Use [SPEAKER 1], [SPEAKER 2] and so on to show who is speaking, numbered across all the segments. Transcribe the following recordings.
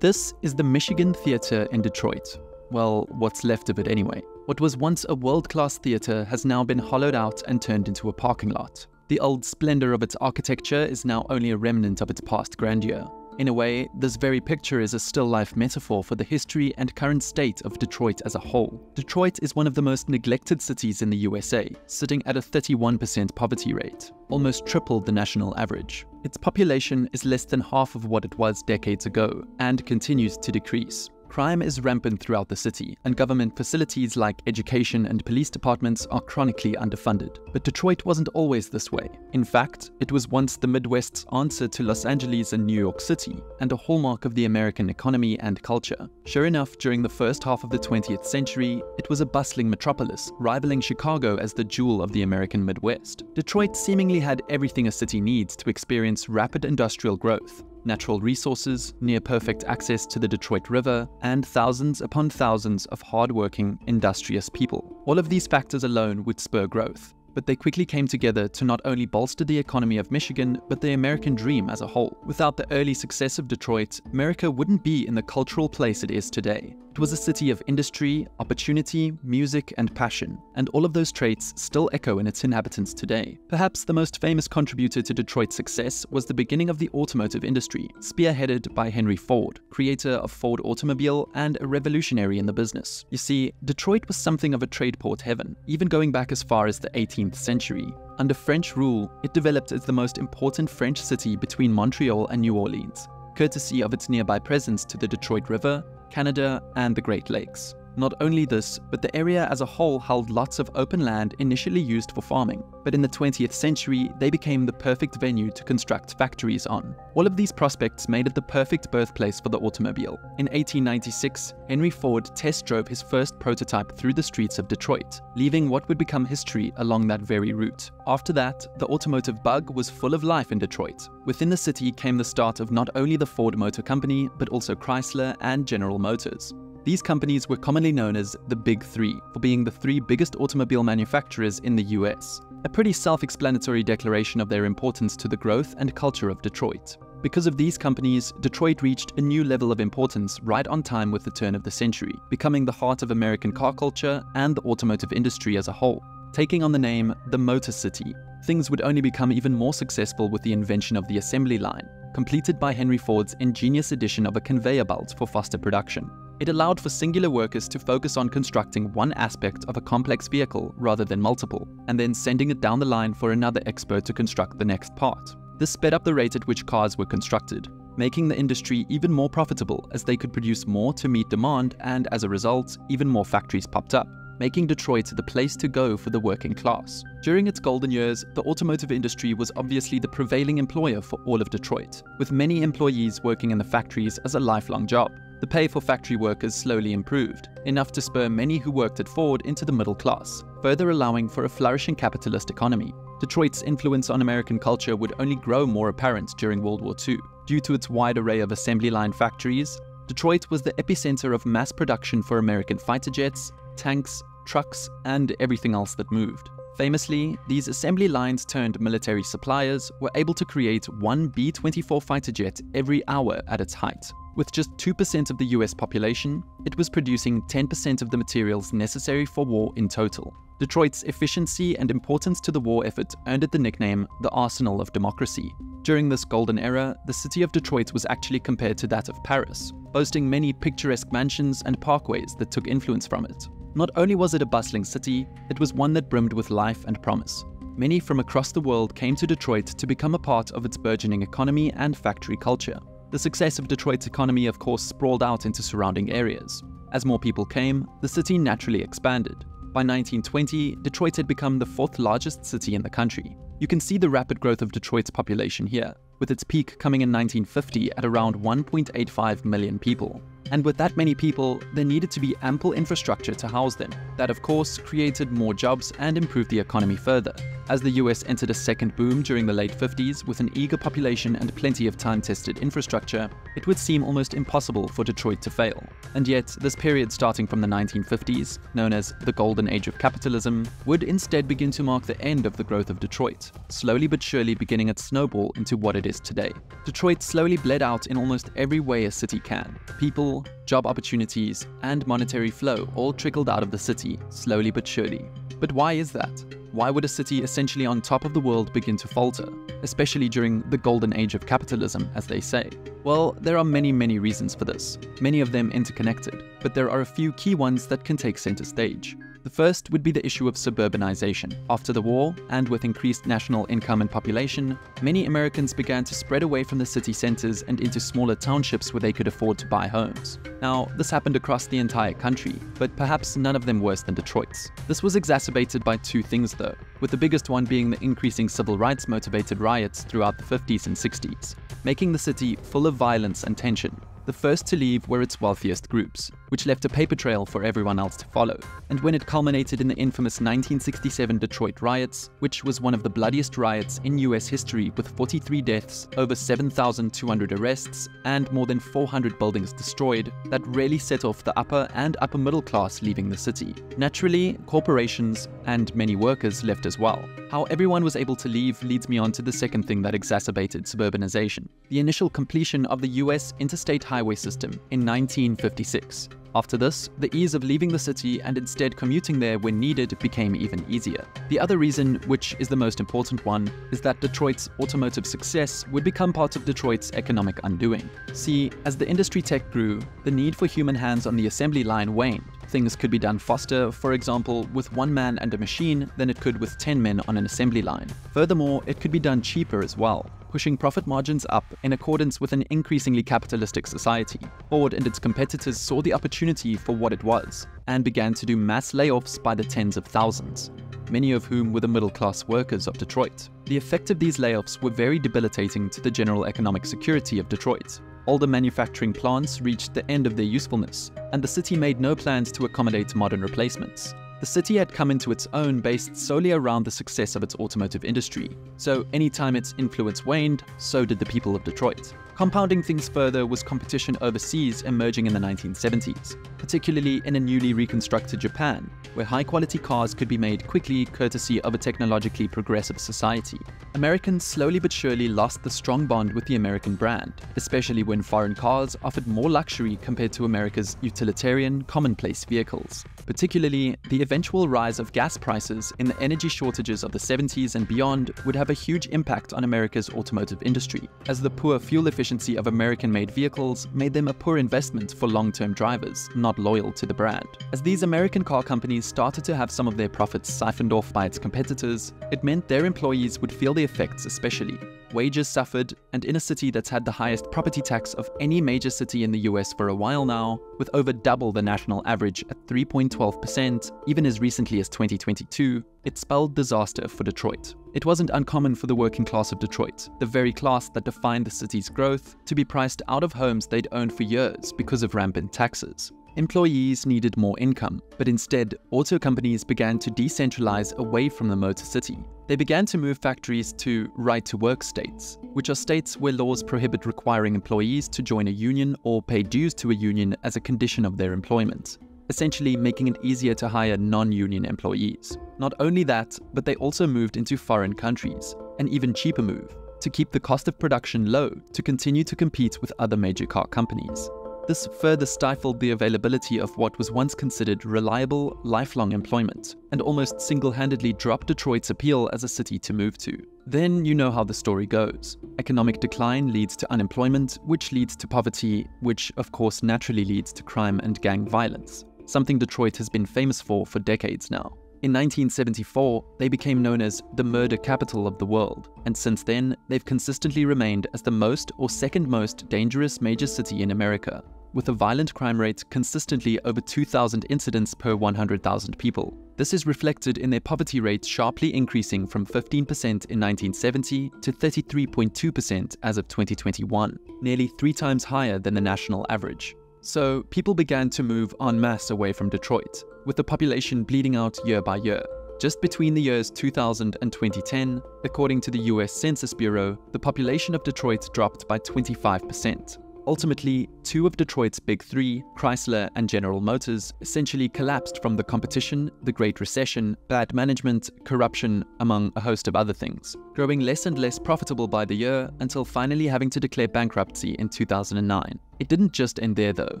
[SPEAKER 1] This is the Michigan Theater in Detroit. Well, what's left of it anyway. What was once a world-class theater has now been hollowed out and turned into a parking lot. The old splendor of its architecture is now only a remnant of its past grandeur. In a way, this very picture is a still-life metaphor for the history and current state of Detroit as a whole. Detroit is one of the most neglected cities in the USA, sitting at a 31% poverty rate, almost triple the national average. Its population is less than half of what it was decades ago, and continues to decrease. Crime is rampant throughout the city, and government facilities like education and police departments are chronically underfunded. But Detroit wasn't always this way. In fact, it was once the Midwest's answer to Los Angeles and New York City, and a hallmark of the American economy and culture. Sure enough, during the first half of the 20th century, it was a bustling metropolis, rivaling Chicago as the jewel of the American Midwest. Detroit seemingly had everything a city needs to experience rapid industrial growth. Natural resources, near-perfect access to the Detroit River, and thousands upon thousands of hard-working, industrious people. All of these factors alone would spur growth, but they quickly came together to not only bolster the economy of Michigan, but the American dream as a whole. Without the early success of Detroit, America wouldn't be in the cultural place it is today. It was a city of industry, opportunity, music, and passion, and all of those traits still echo in its inhabitants today. Perhaps the most famous contributor to Detroit's success was the beginning of the automotive industry, spearheaded by Henry Ford, creator of Ford Automobile and a revolutionary in the business. You see, Detroit was something of a trade port heaven, even going back as far as the 18th century. Under French rule, it developed as the most important French city between Montreal and New Orleans, courtesy of its nearby presence to the Detroit River, Canada, and the Great Lakes. Not only this, but the area as a whole held lots of open land initially used for farming, but in the 20th century, they became the perfect venue to construct factories on. All of these prospects made it the perfect birthplace for the automobile. In 1896, Henry Ford test drove his first prototype through the streets of Detroit, leaving what would become history along that very route. After that, the automotive bug was full of life in Detroit. Within the city came the start of not only the Ford Motor Company, but also Chrysler and General Motors. These companies were commonly known as the Big Three, for being the three biggest automobile manufacturers in the US. A pretty self-explanatory declaration of their importance to the growth and culture of Detroit. Because of these companies, Detroit reached a new level of importance right on time with the turn of the century, becoming the heart of American car culture and the automotive industry as a whole. Taking on the name the Motor City, things would only become even more successful with the invention of the assembly line, completed by Henry Ford's ingenious addition of a conveyor belt for faster production. It allowed for singular workers to focus on constructing one aspect of a complex vehicle rather than multiple, and then sending it down the line for another expert to construct the next part. This sped up the rate at which cars were constructed, making the industry even more profitable as they could produce more to meet demand, and as a result, even more factories popped up, making Detroit the place to go for the working class. During its golden years, the automotive industry was obviously the prevailing employer for all of Detroit, with many employees working in the factories as a lifelong job. The pay for factory workers slowly improved, enough to spur many who worked at Ford into the middle class, further allowing for a flourishing capitalist economy. Detroit's influence on American culture would only grow more apparent during World War II. Due to its wide array of assembly line factories, Detroit was the epicenter of mass production for American fighter jets, tanks, trucks, and everything else that moved. Famously, these assembly lines turned military suppliers were able to create one B-24 fighter jet every hour at its height. With just 2% of the US population, it was producing 10% of the materials necessary for war in total. Detroit's efficiency and importance to the war effort earned it the nickname the Arsenal of Democracy. During this golden era, the city of Detroit was actually compared to that of Paris, boasting many picturesque mansions and parkways that took influence from it. Not only was it a bustling city, it was one that brimmed with life and promise. Many from across the world came to Detroit to become a part of its burgeoning economy and factory culture. The success of Detroit's economy, of course, sprawled out into surrounding areas. As more people came, the city naturally expanded. By 1920, Detroit had become the fourth largest city in the country. You can see the rapid growth of Detroit's population here, with its peak coming in 1950 at around 1.85 million people. And with that many people, there needed to be ample infrastructure to house them. That, of course, created more jobs and improved the economy further. As the US entered a second boom during the late 50s with an eager population and plenty of time-tested infrastructure, it would seem almost impossible for Detroit to fail. And yet, this period starting from the 1950s, known as the Golden Age of Capitalism, would instead begin to mark the end of the growth of Detroit, slowly but surely beginning its snowball into what it is today. Detroit slowly bled out in almost every way a city can. People, job opportunities, and monetary flow all trickled out of the city, slowly but surely. But why is that? Why would a city essentially on top of the world begin to falter, especially during the golden age of capitalism, as they say? Well, there are many reasons for this, many of them interconnected, but there are a few key ones that can take center stage. The first would be the issue of suburbanization. After the war, and with increased national income and population, many Americans began to spread away from the city centers and into smaller townships where they could afford to buy homes. Now, this happened across the entire country, but perhaps none of them worse than Detroit's. This was exacerbated by two things though, with the biggest one being the increasing civil rights motivated riots throughout the 50s and 60s, making the city full of violence and tension. The first to leave were its wealthiest groups, which left a paper trail for everyone else to follow. And when it culminated in the infamous 1967 Detroit riots, which was one of the bloodiest riots in US history with 43 deaths, over 7,200 arrests, and more than 400 buildings destroyed, that really set off the upper and upper middle class leaving the city. Naturally, corporations and many workers left as well. How everyone was able to leave leads me on to the second thing that exacerbated suburbanization: the initial completion of the US interstate highway system in 1956. After this, the ease of leaving the city and instead commuting there when needed became even easier. The other reason, which is the most important one, is that Detroit's automotive success would become part of Detroit's economic undoing. See, as the industry tech grew, the need for human hands on the assembly line waned. Things could be done faster, for example, with one man and a machine than it could with 10 men on an assembly line. Furthermore, it could be done cheaper as well, pushing profit margins up in accordance with an increasingly capitalistic society. Ford and its competitors saw the opportunity for what it was, and began to do mass layoffs by the tens of thousands, many of whom were the middle-class workers of Detroit. The effect of these layoffs were very debilitating to the general economic security of Detroit. Older manufacturing plants reached the end of their usefulness, and the city made no plans to accommodate modern replacements. The city had come into its own based solely around the success of its automotive industry, so anytime its influence waned, so did the people of Detroit. Compounding things further was competition overseas emerging in the 1970s, particularly in a newly reconstructed Japan, where high-quality cars could be made quickly courtesy of a technologically progressive society. Americans slowly but surely lost the strong bond with the American brand, especially when foreign cars offered more luxury compared to America's utilitarian, commonplace vehicles. Particularly, the eventual rise of gas prices in the energy shortages of the 70s and beyond would have a huge impact on America's automotive industry, as the poor fuel efficiency of American-made vehicles made them a poor investment for long-term drivers not loyal to the brand. As these American car companies started to have some of their profits siphoned off by its competitors, it meant their employees would feel the effects especially. Wages suffered, and in a city that's had the highest property tax of any major city in the US for a while now, with over double the national average at 3.12%, even as recently as 2022, it spelled disaster for Detroit. It wasn't uncommon for the working class of Detroit, the very class that defined the city's growth, to be priced out of homes they'd owned for years because of rampant taxes. Employees needed more income, but instead, auto companies began to decentralize away from the Motor City. They began to move factories to right-to-work states, which are states where laws prohibit requiring employees to join a union or pay dues to a union as a condition of their employment, essentially making it easier to hire non-union employees. Not only that, but they also moved into foreign countries, an even cheaper move, to keep the cost of production low to continue to compete with other major car companies. This further stifled the availability of what was once considered reliable, lifelong employment, and almost single-handedly dropped Detroit's appeal as a city to move to. Then you know how the story goes. Economic decline leads to unemployment, which leads to poverty, which of course naturally leads to crime and gang violence, something Detroit has been famous for decades now. In 1974, they became known as the murder capital of the world, and since then, they've consistently remained as the most or second most dangerous major city in America, with a violent crime rate consistently over 2,000 incidents per 100,000 people. This is reflected in their poverty rate sharply increasing from 15% in 1970 to 33.2% as of 2021, nearly 3 times higher than the national average. So people began to move en masse away from Detroit, with the population bleeding out year by year. Just between the years 2000 and 2010, according to the US Census Bureau, the population of Detroit dropped by 25%. Ultimately, two of Detroit's big three, Chrysler and General Motors, essentially collapsed from the competition, the Great Recession, bad management, corruption, among a host of other things, growing less and less profitable by the year until finally having to declare bankruptcy in 2009. It didn't just end there though,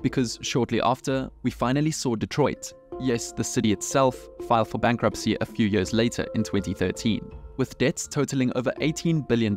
[SPEAKER 1] because shortly after, we finally saw Detroit, yes, the city itself, file for bankruptcy a few years later in 2013. With debts totaling over $18 billion,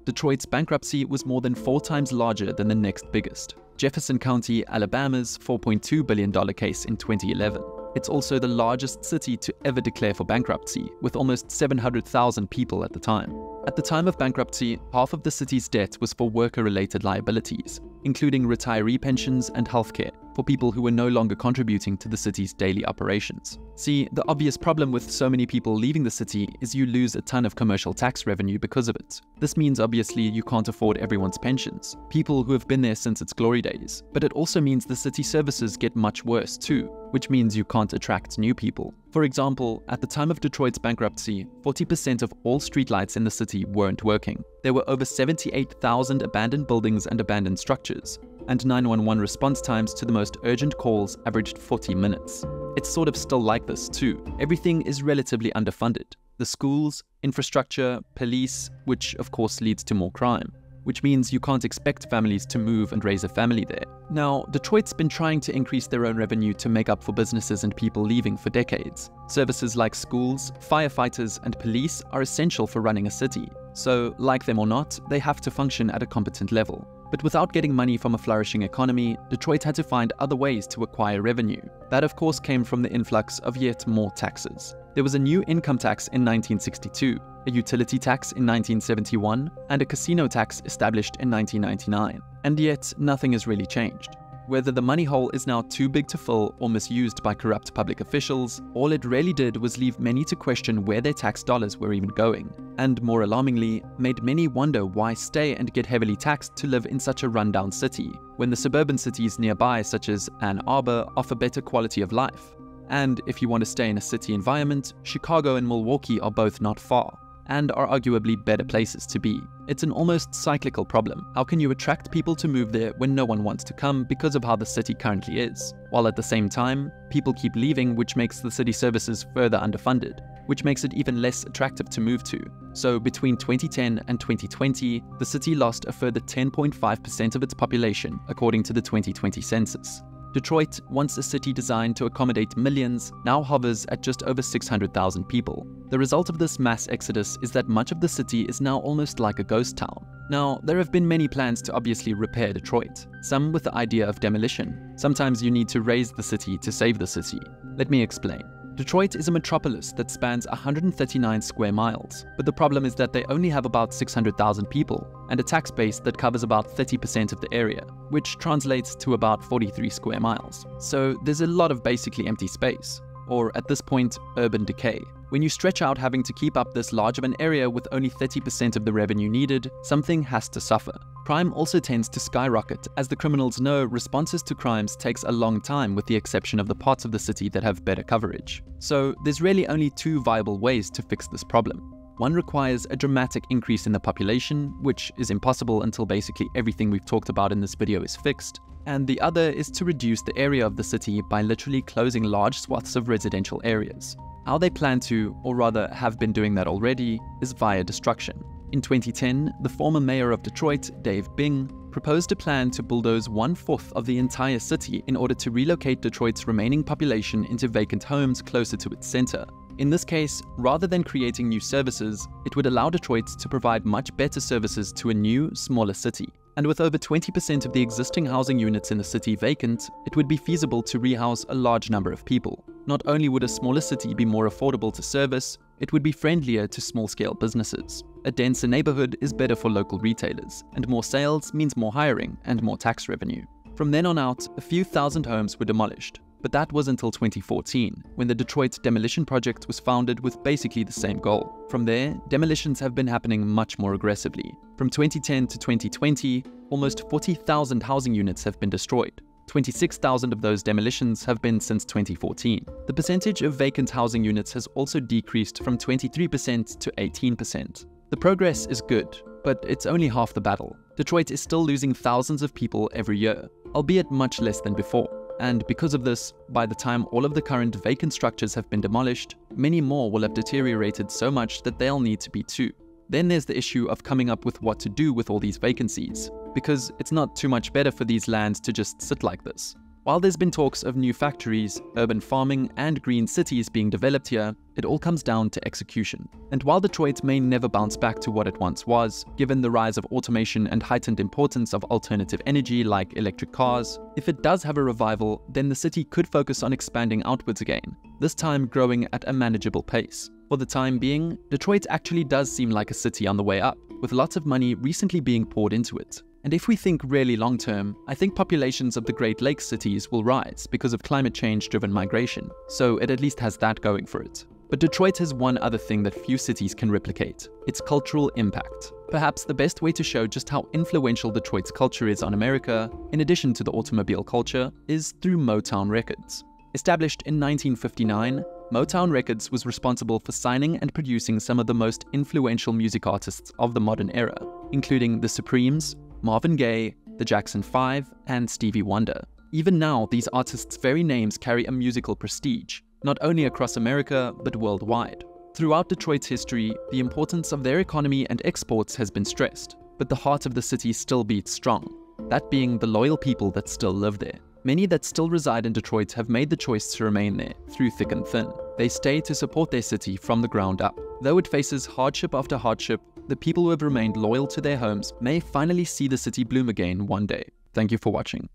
[SPEAKER 1] Detroit's bankruptcy was more than 4 times larger than the next biggest, Jefferson County, Alabama's $4.2 billion case in 2011. It's also the largest city to ever declare for bankruptcy, with almost 700,000 people at the time. At the time of bankruptcy, half of the city's debt was for worker-related liabilities, including retiree pensions and healthcare, for people who were no longer contributing to the city's daily operations. See, the obvious problem with so many people leaving the city is you lose a ton of commercial tax revenue because of it. This means obviously you can't afford everyone's pensions, people who have been there since its glory days, but it also means the city services get much worse too, which means you can't attract new people. For example, at the time of Detroit's bankruptcy, 40% of all streetlights in the city weren't working. There were over 78,000 abandoned buildings and abandoned structures, and 911 response times to the most urgent calls averaged 40 minutes. It's sort of still like this too. Everything is relatively underfunded. The schools, infrastructure, police, which of course leads to more crime, which means you can't expect families to move and raise a family there. Now, Detroit's been trying to increase their own revenue to make up for businesses and people leaving for decades. Services like schools, firefighters, and police are essential for running a city. So, like them or not, they have to function at a competent level. But without getting money from a flourishing economy, Detroit had to find other ways to acquire revenue. That of course came from the influx of yet more taxes. There was a new income tax in 1962, a utility tax in 1971, and a casino tax established in 1999. And yet, nothing has really changed. Whether the money hole is now too big to fill or misused by corrupt public officials, all it really did was leave many to question where their tax dollars were even going, and more alarmingly, made many wonder why stay and get heavily taxed to live in such a rundown city, when the suburban cities nearby such as Ann Arbor offer better quality of life. And if you want to stay in a city environment, Chicago and Milwaukee are both not far, and are arguably better places to be. It's an almost cyclical problem. How can you attract people to move there when no one wants to come because of how the city currently is? While at the same time, people keep leaving, which makes the city services further underfunded, which makes it even less attractive to move to. So between 2010 and 2020, the city lost a further 10.5% of its population, according to the 2020 census. Detroit, once a city designed to accommodate millions, now hovers at just over 600,000 people. The result of this mass exodus is that much of the city is now almost like a ghost town. Now, there have been many plans to obviously repair Detroit, some with the idea of demolition. Sometimes you need to raise the city to save the city. Let me explain. Detroit is a metropolis that spans 139 square miles, but the problem is that they only have about 600,000 people and a tax base that covers about 30% of the area, which translates to about 43 square miles. So there's a lot of basically empty space, or at this point, urban decay. When you stretch out having to keep up this large of an area with only 30% of the revenue needed, something has to suffer. Crime also tends to skyrocket, as the criminals know responses to crimes takes a long time with the exception of the parts of the city that have better coverage. So there's really only two viable ways to fix this problem. One requires a dramatic increase in the population, which is impossible until basically everything we've talked about in this video is fixed. And the other is to reduce the area of the city by literally closing large swaths of residential areas. How they plan to, or rather have been doing that already, is via destruction. In 2010, the former mayor of Detroit, Dave Bing, proposed a plan to bulldoze 1/4 of the entire city in order to relocate Detroit's remaining population into vacant homes closer to its center. In this case, rather than creating new services, it would allow Detroit to provide much better services to a new, smaller city. And with over 20% of the existing housing units in the city vacant, it would be feasible to rehouse a large number of people. Not only would a smaller city be more affordable to service, it would be friendlier to small-scale businesses. A denser neighborhood is better for local retailers, and more sales means more hiring and more tax revenue. From then on out, a few thousand homes were demolished. But that was until 2014, when the Detroit Demolition Project was founded with basically the same goal. From there, demolitions have been happening much more aggressively. From 2010 to 2020, almost 40,000 housing units have been destroyed. 26,000 of those demolitions have been since 2014. The percentage of vacant housing units has also decreased from 23% to 18%. The progress is good, but it's only half the battle. Detroit is still losing thousands of people every year, albeit much less than before. And because of this, by the time all of the current vacant structures have been demolished, many more will have deteriorated so much that they'll need to be too. Then there's the issue of coming up with what to do with all these vacancies, because it's not too much better for these lands to just sit like this. While there's been talks of new factories, urban farming, and green cities being developed here, it all comes down to execution. And while Detroit may never bounce back to what it once was, given the rise of automation and heightened importance of alternative energy like electric cars, if it does have a revival, then the city could focus on expanding outwards again, this time growing at a manageable pace. For the time being, Detroit actually does seem like a city on the way up, with lots of money recently being poured into it. And if we think really long term, I think populations of the Great Lakes cities will rise because of climate change driven migration, so it at least has that going for it. But Detroit has one other thing that few cities can replicate: its cultural impact. Perhaps the best way to show just how influential Detroit's culture is on America, in addition to the automobile culture, is through Motown Records. Established in 1959, Motown Records was responsible for signing and producing some of the most influential music artists of the modern era, including The Supremes, Marvin Gaye, the Jackson 5, and Stevie Wonder. Even now, these artists' very names carry a musical prestige, not only across America, but worldwide. Throughout Detroit's history, the importance of their economy and exports has been stressed, but the heart of the city still beats strong, that being the loyal people that still live there. Many that still reside in Detroit have made the choice to remain there, through thick and thin. They stay to support their city from the ground up. Though it faces hardship after hardship, the people who have remained loyal to their homes may finally see the city bloom again one day. Thank you for watching.